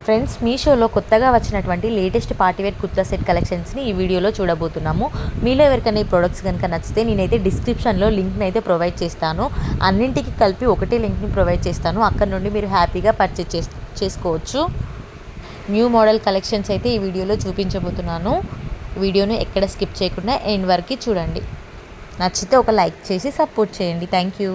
Friends, మీషోలో కొత్తగా వచ్చినటువంటి లేటెస్ట్ పార్టీవేర్ కుర్తా సెట్ కలెక్షన్స్ని ఈ వీడియోలో చూడబోతున్నాము. మీలో ఎవరికైనా ఈ ప్రొడక్ట్స్ కనుక నచ్చితే నేనైతే డిస్క్రిప్షన్లో లింక్ని అయితే ప్రొవైడ్ చేస్తాను. అన్నింటికి కలిపి ఒకటే లింక్ని ప్రొవైడ్ చేస్తాను. అక్కడ నుండి మీరు హ్యాపీగా పర్చేస్ చేసుకోవచ్చు. న్యూ మోడల్ కలెక్షన్స్ అయితే ఈ వీడియోలో చూపించబోతున్నాను. వీడియోని ఎక్కడ స్కిప్ చేయకుండా ఎండ్ వరకు చూడండి. నచ్చితే ఒక లైక్ చేసి సపోర్ట్ చేయండి. Thank you.